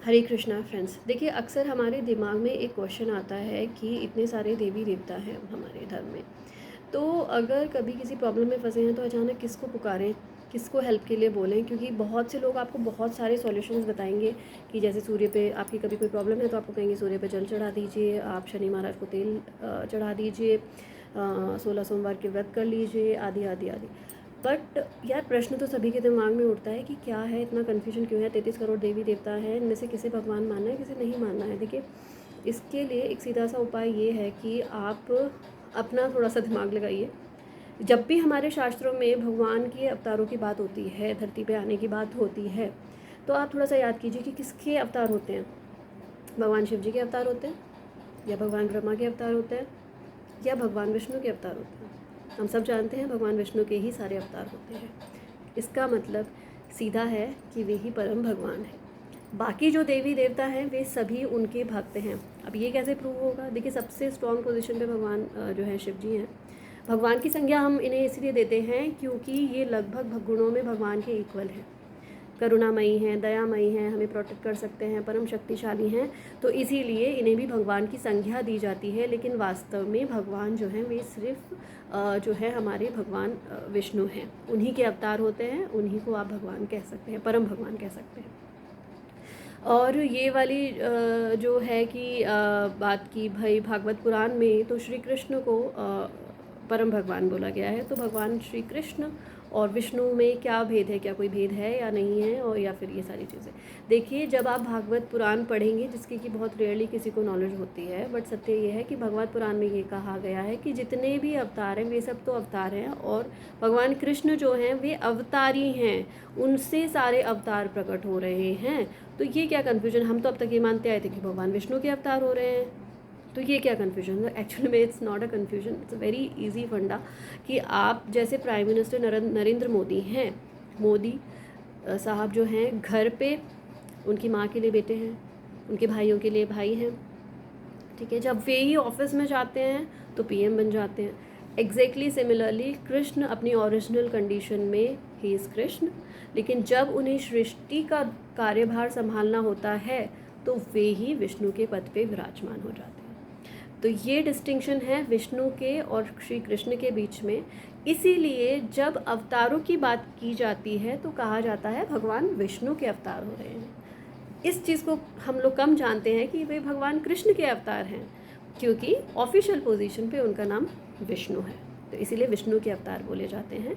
हरे Krishna friends. देखिए, अक्सर हमारे दिमाग में एक क्वेश्चन आता है कि इतने सारे देवी देवता हैं हमारे धर्म में, तो अगर कभी किसी प्रॉब्लम में फंसे हैं तो अचानक किसको पुकारें, किसको हेल्प के लिए बोलें? क्योंकि बहुत से लोग आपको बहुत सारे सॉल्यूशंस बताएंगे कि जैसे सूर्य पे आपकी कभी कोई प्रॉब्लम है तो आपको कहेंगे सूर्य पे जल चढ़ा दीजिए, आप शनि महाराज को तेल चढ़ा दीजिए, 16 सोमवार के व्रत कर लीजिए, आदि आदि आदि। बट यार, प्रश्न तो सभी के दिमाग में उठता है कि क्या है, इतना कन्फ्यूजन क्यों है? 33 करोड़ देवी देवता हैं, इनमें से किसे भगवान मानना है, किसे नहीं मानना है? देखिए, इसके लिए एक सीधा सा उपाय ये है कि आप अपना थोड़ा सा दिमाग लगाइए। जब भी हमारे शास्त्रों में भगवान के अवतारों की बात होती है, धरती पे आने की बात होती है, तो आप थोड़ा सा याद कीजिए कि किसके अवतार होते हैं। भगवान शिव जी के अवतार होते हैं, या भगवान ब्रह्मा के अवतार होते हैं, या भगवान विष्णु के अवतार होते हैं। हम सब जानते हैं भगवान विष्णु के ही सारे अवतार होते हैं। इसका मतलब सीधा है कि वे ही परम भगवान हैं। बाकी जो देवी देवता हैं वे सभी उनके भक्त हैं। अब ये कैसे प्रूव होगा? देखिए, सबसे स्ट्रॉन्ग पोजीशन पे भगवान जो है शिव जी हैं। भगवान की संज्ञा हम इन्हें इसलिए देते हैं क्योंकि ये लगभग गुणों में भगवान के इक्वल हैं। करुणामयी हैं, दयामयी हैं, हमें प्रोटेक्ट कर सकते हैं, परम शक्तिशाली हैं, तो इसीलिए इन्हें भी भगवान की संज्ञा दी जाती है। लेकिन वास्तव में भगवान जो हैं वे सिर्फ जो है हमारे भगवान विष्णु हैं। उन्हीं के अवतार होते हैं, उन्हीं को आप भगवान कह सकते हैं, परम भगवान कह सकते हैं। और ये वाली जो है कि बात की भाई भागवत पुराण में, तो श्री कृष्ण को परम भगवान बोला गया है। तो भगवान श्री कृष्ण और विष्णु में क्या भेद है, क्या कोई भेद है या नहीं है, और या फिर ये सारी चीज़ें देखिए। जब आप भागवत पुराण पढ़ेंगे, जिसकी कि बहुत रेयरली किसी को नॉलेज होती है, बट सत्य ये है कि भगवत पुराण में ये कहा गया है कि जितने भी अवतार हैं वे सब तो अवतार हैं, और भगवान कृष्ण जो हैं वे अवतारी हैं, उनसे सारे अवतार प्रकट हो रहे हैं। तो ये क्या कन्फ्यूजन? हम तो अब तक ये मानते आए थे कि भगवान विष्णु के अवतार हो रहे हैं, तो ये क्या कन्फ्यूजन? एक्चुअली में it's not a confusion, it's a very easy फंडा कि आप जैसे प्राइम मिनिस्टर नरेंद्र मोदी हैं, मोदी साहब जो हैं, घर पे उनकी माँ के लिए बेटे हैं, उनके भाइयों के लिए भाई हैं, ठीक है। जब वे ही ऑफिस में जाते हैं तो पीएम बन जाते हैं। एग्जैक्टली सिमिलरली कृष्ण अपनी ओरिजिनल कंडीशन में ही इज़ कृष्ण, लेकिन जब उन्हें सृष्टि का कार्यभार संभालना होता है तो वे ही विष्णु के पद पे विराजमान हो जाते हैं। तो ये डिस्टिंक्शन है विष्णु के और श्री कृष्ण के बीच में। इसीलिए जब अवतारों की बात की जाती है तो कहा जाता है भगवान विष्णु के अवतार हो रहे हैं। इस चीज़ को हम लोग कम जानते हैं कि वे भगवान कृष्ण के अवतार हैं, क्योंकि ऑफिशियल पोजीशन पे उनका नाम विष्णु है, तो इसीलिए विष्णु के अवतार बोले जाते हैं।